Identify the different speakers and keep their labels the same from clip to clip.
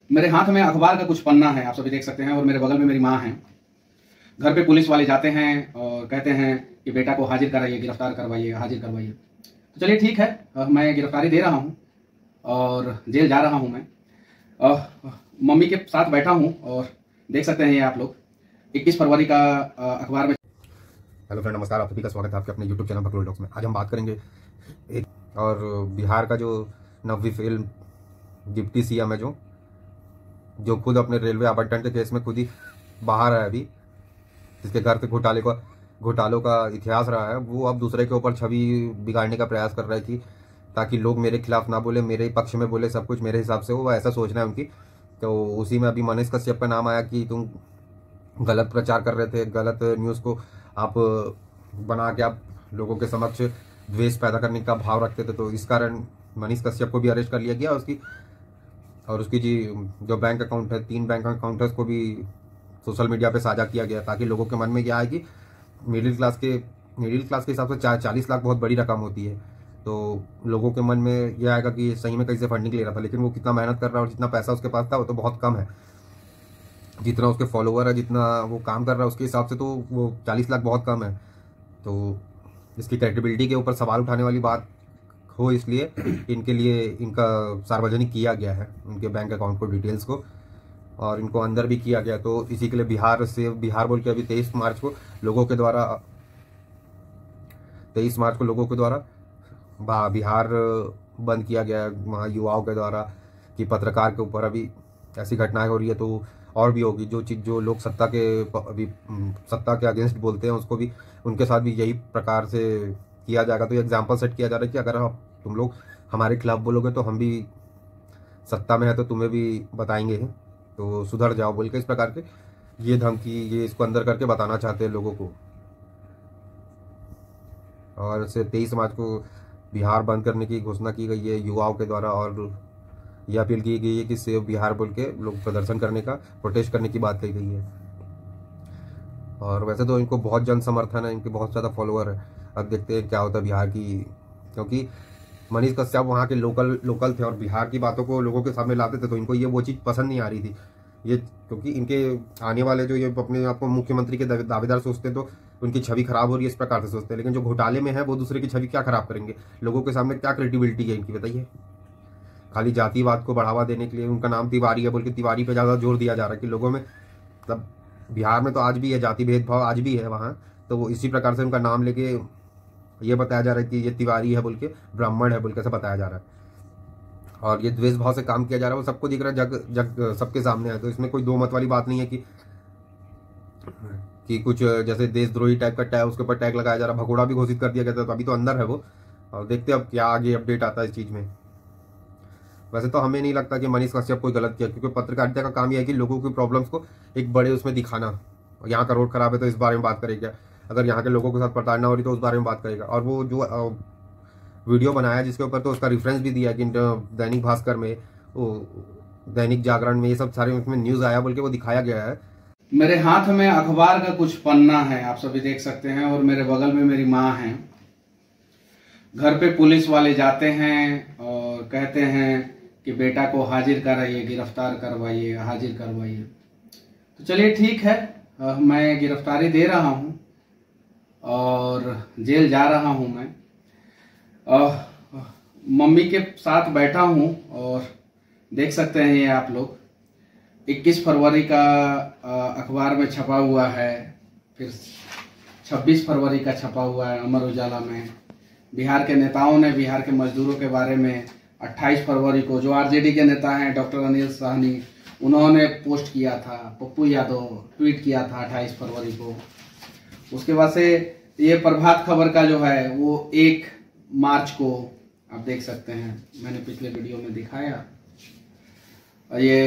Speaker 1: मेरे हाथ में अखबार का कुछ पन्ना है, आप सभी देख सकते हैं, और मेरे बगल में मेरी माँ है। घर पे पुलिस वाले जाते हैं और कहते हैं कि बेटा को हाजिर कराइए, गिरफ्तार करवाइए, हाजिर करवाइए। तो चलिए ठीक है, मैं गिरफ्तारी दे रहा हूँ और जेल जा रहा हूँ मैं। मम्मी के साथ बैठा हूँ और देख सकते हैं ये आप लोग 21 फरवरी का अखबार में।
Speaker 2: हेलो फ्रेंड, नमस्कार। आप सभी का स्वागत है आपके अपने यूट्यूब चैनल बकलोल टॉक्स में। आज हम बात करेंगे एक और बिहार का जो नवी फिल्म डिप्टी सीएम है, जो खुद अपने रेलवे आवंटन के केस में खुद ही बाहर है अभी, जिसके घर से घोटालों का इतिहास रहा है, वो अब दूसरे के ऊपर छवि बिगाड़ने का प्रयास कर रही थी ताकि लोग मेरे खिलाफ ना बोले, मेरे पक्ष में बोले, सब कुछ मेरे हिसाब से वो ऐसा सोचना है उनकी। तो उसी में अभी मनीष कश्यप का नाम आया कि तुम गलत प्रचार कर रहे थे, गलत न्यूज़ को आप बना के आप लोगों के समक्ष द्वेष पैदा करने का भाव रखते थे। तो इस कारण मनीष कश्यप को भी अरेस्ट कर लिया गया और उसकी जो बैंक अकाउंट है, 3 बैंक अकाउंट है, उसको भी सोशल मीडिया पे साझा किया गया ताकि लोगों के मन में क्या है कि मिडिल क्लास के हिसाब से 40 लाख बहुत बड़ी रकम होती है। तो लोगों के मन में यह आएगा कि सही में कहीं से फंडिंग ले रहा था, लेकिन वो कितना मेहनत कर रहा है और जितना पैसा उसके पास था वो तो बहुत कम है। जितना उसके फॉलोवर है, जितना वो काम कर रहा है, उसके हिसाब से तो वो 40 लाख बहुत कम है। तो इसकी क्रेडिबिलिटी के ऊपर सवाल उठाने वाली बात हो, इसलिए इनके लिए इनका सार्वजनिक किया गया है, उनके बैंक अकाउंट को, डिटेल्स को, और इनको अंदर भी किया गया। तो इसी के लिए बिहार बोल के अभी 23 मार्च को लोगों के द्वारा बिहार बंद किया गया है वहाँ युवाओं के द्वारा कि पत्रकार के ऊपर अभी ऐसी घटनाएं हो रही है तो और भी होगी। जो लोग सत्ता के अगेंस्ट बोलते हैं, उसको भी, उनके साथ भी यही प्रकार से किया जाएगा। तो ये एग्जाम्पल सेट किया जा रहा है कि अगर तुम लोग हमारे खिलाफ बोलोगे तो हम भी सत्ता में है तो तुम्हें भी बताएंगे, तो सुधर जाओ बोल के, इस प्रकार के ये धमकी, ये इसको अंदर करके बताना चाहते हैं लोगों को। और इसे 23 मार्च को बिहार बंद करने की घोषणा की गई है युवाओं के द्वारा, और यह अपील की गई है कि सेव बिहार बोल के लोग प्रदर्शन करने का, प्रोटेस्ट करने की बात कही गई है। और वैसे तो इनको बहुत जन समर्थन है, इनके बहुत ज़्यादा फॉलोअर है। अब देखते हैं क्या होता है बिहार की, क्योंकि मनीष कश्यप वहाँ के लोकल थे और बिहार की बातों को लोगों के सामने लाते थे, तो इनको ये वो चीज़ पसंद नहीं आ रही थी। ये क्योंकि इनके आने वाले जो ये अपने आप को मुख्यमंत्री के दावेदार सोचते हैं, तो उनकी छवि खराब हो रही है, इस प्रकार से सोचते हैं। लेकिन जो घोटाले में है वो दूसरे की छवि क्या खराब करेंगे, लोगों के सामने क्या क्रेडिबिलिटी है इनकी, बताइए। खाली जातिवाद को बढ़ावा देने के लिए उनका नाम तिवारी है बोल के तिवारी पे ज़्यादा जोर दिया जा रहा है कि लोगों में, मतलब बिहार में तो आज भी है जाति भेदभाव, आज भी है वहाँ, तो वो इसी प्रकार से उनका नाम लेके ये बताया जा रहा है कि ये तिवारी है बोल के, ब्राह्मण है बोल के ऐसा बताया जा रहा है। और ये द्वेष भाव से काम किया जा रहा है, वो सबको दिख रहा है, जग सबके सामने है। तो इसमें कोई दो मत वाली बात नहीं है कि कुछ जैसे देशद्रोही टाइप का टैग, उसके ऊपर टैग लगाया जा रहा है, भगोड़ा भी घोषित कर दिया गया था, तो अभी तो अंदर है वो, और देखते हैं अब क्या आगे अपडेट आता है इस चीज़ में। वैसे तो हमें नहीं लगता कि मनीष कश्यप कोई गलत किया, क्योंकि पत्रकारिता का काम यह है कि लोगों की प्रॉब्लम्स को एक बड़े उसमें दिखाना। यहाँ का रोड खराब है तो इस बारे में बात करेगा, अगर यहाँ के लोगों के साथ प्रताड़ना हो रही तो उस बारे में बात करेगा। और वो जो वीडियो बनाया जिसके ऊपर, तो उसका रेफरेंस भी दिया कि दैनिक भास्कर में, दैनिक जागरण में, ये सब सारे उसमें न्यूज़ आया बोल के वो दिखाया गया है।
Speaker 1: मेरे हाथ में अखबार का कुछ पन्ना है, आप सभी देख सकते हैं, और मेरे बगल में मेरी माँ है। घर पे पुलिस वाले जाते हैं और कहते हैं कि बेटा को हाजिर कराइए, गिरफ्तार करवाइए, हाजिर करवाइए। तो चलिए ठीक है, मैं गिरफ्तारी दे रहा हूँ और जेल जा रहा हूँ मैं। मम्मी के साथ बैठा हूँ और देख सकते हैं ये आप लोग 21 फरवरी का अखबार में छपा हुआ है, फिर 26 फरवरी का छपा हुआ है अमर उजाला में। बिहार के नेताओं ने बिहार के मजदूरों के बारे में 28 फरवरी को, जो आरजेडी के नेता हैं डॉक्टर अनिल साहनी, उन्होंने पोस्ट किया था, पप्पू यादव ट्वीट किया था 28 फरवरी को। उसके बाद से ये प्रभात खबर का जो है वो 1 मार्च को, आप देख सकते हैं, मैंने पिछले वीडियो में दिखाया, ये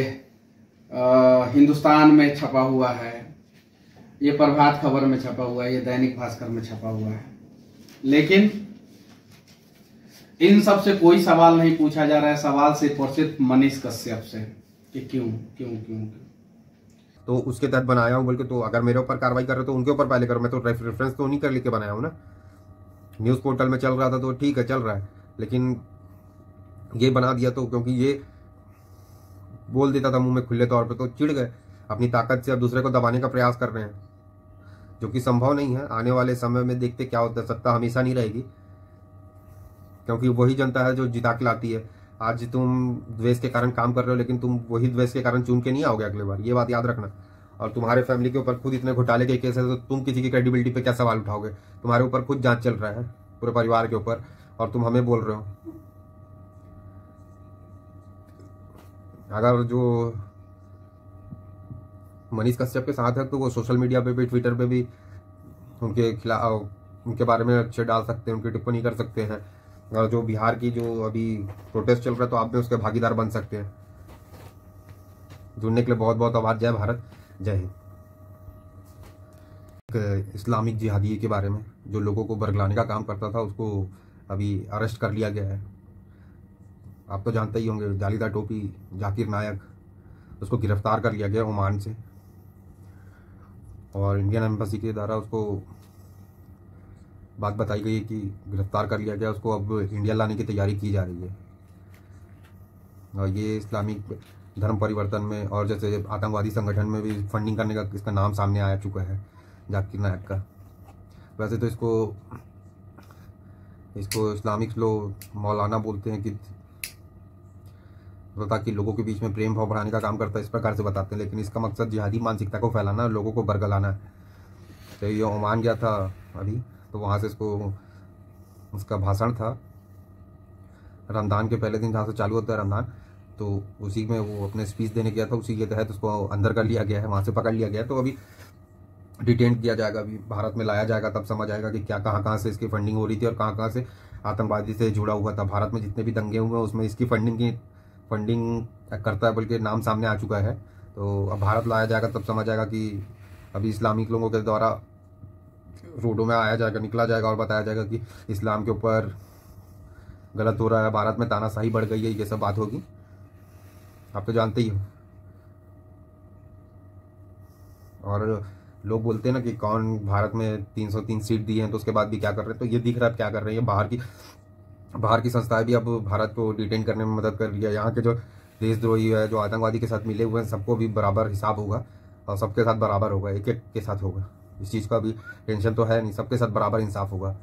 Speaker 1: हिंदुस्तान में छपा हुआ है, ये प्रभात खबर में छपा हुआ है, ये दैनिक भास्कर में छपा हुआ है। लेकिन इन सब से कोई सवाल नहीं पूछा जा रहा है, सवाल सिर्फ और सिर्फ मनीष कश्यप से कि क्यों क्यों क्यों क्यों।
Speaker 2: तो उसके तहत बनाया हूँ बोल के, तो अगर मेरे ऊपर कार्रवाई कर रहे हो तो उनके ऊपर पहले करो। मैं तो रेफरेंस तो उन्हीं कर लेके बनाया हूँ ना, न्यूज़ पोर्टल में चल रहा था तो ठीक है, चल रहा है, लेकिन ये बना दिया तो क्योंकि ये बोल देता था मुंह में खुले तौर पे, तो चिढ़ गए, अपनी ताकत से अब दूसरे को दबाने का प्रयास कर रहे हैं, जो कि संभव नहीं है। आने वाले समय में देखते क्या होता है, सत्ता हमेशा नहीं रहेगी, क्योंकि वही जनता है जो जिता के लाती है। आज तुम द्वेष के कारण काम कर रहे हो, लेकिन तुम वही द्वेष के कारण चुन के नहीं आओगे अगले बार, ये बात याद रखना। और तुम्हारे फैमिली के ऊपर खुद इतने घोटाले के केस है, तो तुम किसी की क्रेडिबिलिटी पे क्या सवाल उठाओगे? तुम्हारे ऊपर खुद जांच चल रहा है, पूरे परिवार के ऊपर, और तुम हमें बोल रहे हो। अगर जो मनीष कश्यप के साथ है तो वो सोशल मीडिया पे भी, ट्विटर पे भी उनके खिलाफ, उनके बारे में अच्छे डाल सकते हैं, उनकी टिप्पणी कर सकते हैं। और जो बिहार की जो अभी प्रोटेस्ट चल रहा है, तो आप भी उसके भागीदार बन सकते हैं। जुड़ने के लिए बहुत बहुत आभार। जय भारत, जय हिंद। एक इस्लामिक जिहादी के बारे में, जो लोगों को बरगलाने का काम करता था, उसको अभी अरेस्ट कर लिया गया है। आप तो जानते ही होंगे, जालीदार टोपी जाकिर नायक, उसको गिरफ्तार कर लिया गया ओमान से, और इंडियन एम्बेसी के द्वारा उसको बात बताई गई कि गिरफ्तार कर लिया गया, उसको अब इंडिया लाने की तैयारी की जा रही है। और ये इस्लामिक धर्म परिवर्तन में और जैसे आतंकवादी संगठन में भी फंडिंग करने का इसका नाम सामने आ चुका है, जाकिर नायक का। वैसे तो इसको इस्लामिक लोग मौलाना बोलते हैं, कि ताकि लोगों के बीच में प्रेम भाव बढ़ाने का काम करता है, इस प्रकार से बताते हैं। लेकिन इसका मकसद जिहादी मानसिकता को फैलाना, लोगों को बरगलाना है। तो ये ओमान गया था अभी, तो वहाँ से उसका भाषण था रमज़ान के पहले दिन, जहाँ से चालू होता है रमज़ान, तो उसी में वो अपने स्पीच देने गया था। उसी के तहत उसको अंदर कर लिया गया है, वहाँ से पकड़ लिया गया है। तो अभी डिटेन किया जाएगा, अभी भारत में लाया जाएगा, तब समझ आएगा कि क्या कहाँ से इसकी फंडिंग हो रही थी और कहाँ से आतंकवादी से जुड़ा हुआ था। भारत में जितने भी दंगे हुए हैं उसमें इसकी फंडिंग करता है, बल्कि नाम सामने आ चुका है। तो अब भारत लाया जाएगा, तब समझ आएगा कि अभी इस्लामिक लोगों के द्वारा रोडों में आया जाएगा, निकला जाएगा और बताया जाएगा कि इस्लाम के ऊपर गलत हो रहा है, भारत में तानाशाही बढ़ गई है, ये सब बात होगी। आप तो जानते ही हो। और लोग बोलते हैं ना कि कौन भारत में 303 सीट दी हैं, तो उसके बाद भी क्या कर रहे हैं। तो ये दिख रहा है क्या कर रहे हैं। बाहर की संस्थाएं भी अब भारत को डिटेन करने में मदद कर रही है। यहाँ के जो देशद्रोही है, जो आतंकवादी के साथ मिले हुए हैं, सबको भी बराबर हिसाब होगा और सबके साथ बराबर होगा, एक एक के साथ होगा। इस चीज़ का भी टेंशन तो है नहीं, सबके साथ बराबर इंसाफ होगा।